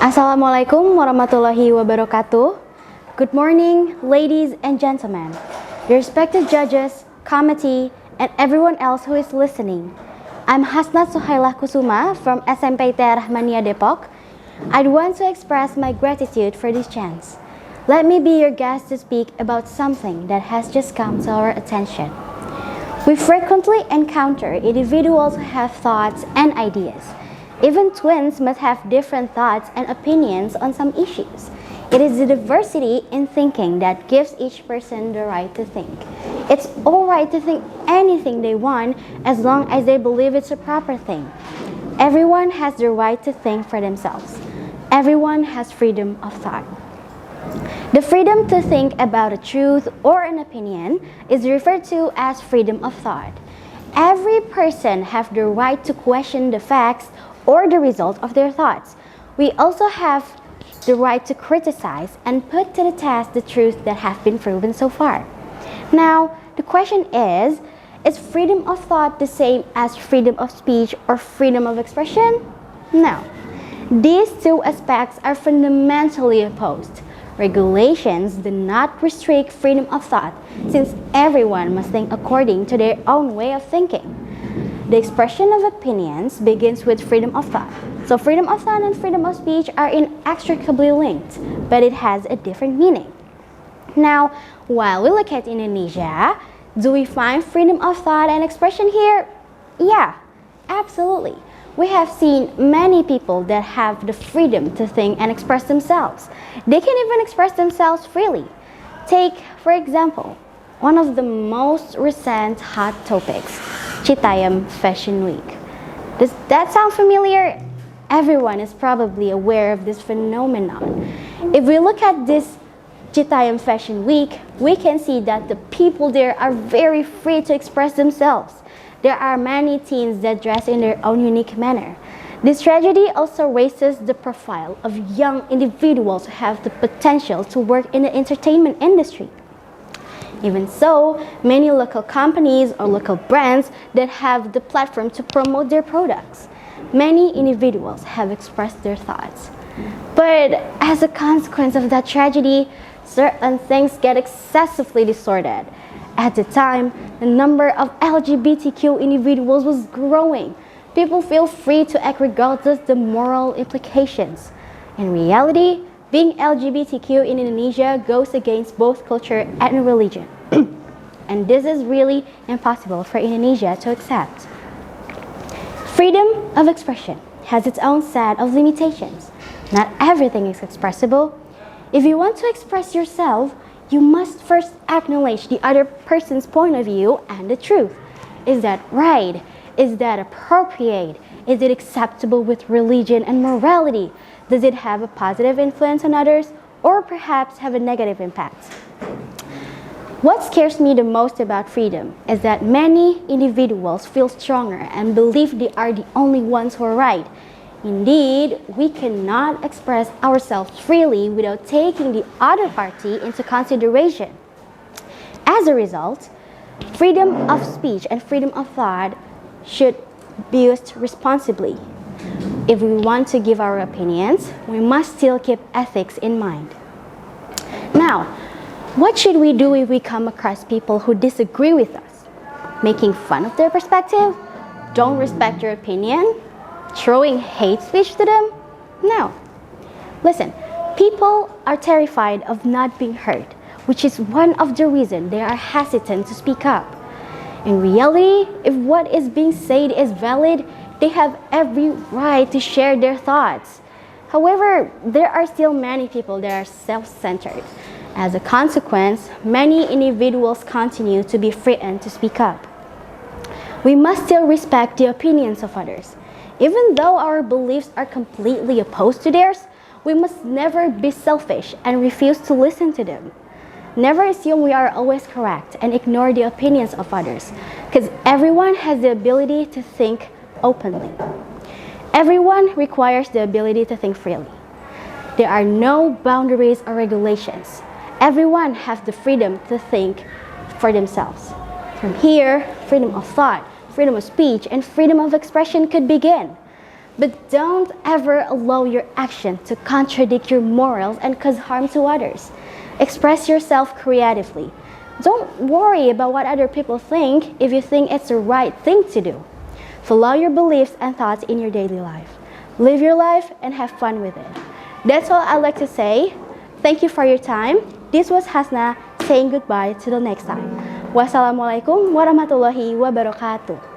Assalamualaikum warahmatullahi wabarakatuh. Good morning, ladies and gentlemen, the respected judges, committee, and everyone else who is listening. I'm Hasna Suhailah Kusuma from SMP Rahmania Depok. I'd want to express my gratitude for this chance. Let me be your guest to speak about something that has just come to our attention. We frequently encounter individuals who have thoughts and ideas. Even twins must have different thoughts and opinions on some issues. It is the diversity in thinking that gives each person the right to think. It's all right to think anything they want as long as they believe it's a proper thing. Everyone has the right to think for themselves. Everyone has freedom of thought. The freedom to think about a truth or an opinion is referred to as freedom of thought. Every person has the right to question the facts or the result of their thoughts. We also have the right to criticize and put to the test the truths that have been proven so far. Now, the question is freedom of thought the same as freedom of speech or freedom of expression? No. These two aspects are fundamentally opposed. Regulations do not restrict freedom of thought since everyone must think according to their own way of thinking. The expression of opinions begins with freedom of thought. So freedom of thought and freedom of speech are inextricably linked, but it has a different meaning. Now, while we look at Indonesia, do we find freedom of thought and expression here? Yeah, absolutely. We have seen many people that have the freedom to think and express themselves. They can even express themselves freely. Take, for example, one of the most recent hot topics, Citayam Fashion Week. Does that sound familiar? Everyone is probably aware of this phenomenon. If we look at this Citayam Fashion Week, we can see that the people there are very free to express themselves. There are many teens that dress in their own unique manner. This tragedy also raises the profile of young individuals who have the potential to work in the entertainment industry. Even so, many local companies or local brands that have the platform to promote their products. Many individuals have expressed their thoughts. But as a consequence of that tragedy, certain things get excessively distorted. At the time, the number of LGBTQ individuals was growing. People feel free to act regardless of the moral implications. In reality, being LGBTQ in Indonesia goes against both culture and religion. And this is really impossible for Indonesia to accept. Freedom of expression has its own set of limitations. Not everything is expressible. If you want to express yourself, you must first acknowledge the other person's point of view and the truth. Is that right? Is that appropriate? Is it acceptable with religion and morality? Does it have a positive influence on others or perhaps have a negative impact? What scares me the most about freedom is that many individuals feel stronger and believe they are the only ones who are right. Indeed, we cannot express ourselves freely without taking the other party into consideration. As a result, freedom of speech and freedom of thought should be used responsibly. If we want to give our opinions, we must still keep ethics in mind. Now, what should we do if we come across people who disagree with us? Making fun of their perspective? Don't respect their opinion? Throwing hate speech to them? No. Listen, people are terrified of not being heard, which is one of the reasons they are hesitant to speak up. In reality, if what is being said is valid, they have every right to share their thoughts. However, there are still many people that are self-centered. As a consequence, many individuals continue to be frightened to speak up. We must still respect the opinions of others. Even though our beliefs are completely opposed to theirs, we must never be selfish and refuse to listen to them. Never assume we are always correct and ignore the opinions of others, because everyone has the ability to think openly. Everyone requires the ability to think freely. There are no boundaries or regulations. Everyone has the freedom to think for themselves. From here, freedom of thought, freedom of speech, and freedom of expression could begin. But don't ever allow your action to contradict your morals and cause harm to others. Express yourself creatively. Don't worry about what other people think if you think it's the right thing to do. Follow your beliefs and thoughts in your daily life. Live your life and have fun with it. That's all I'd like to say. Thank you for your time. This was Hasna saying goodbye till the next time. Wassalamualaikum warahmatullahi wabarakatuh.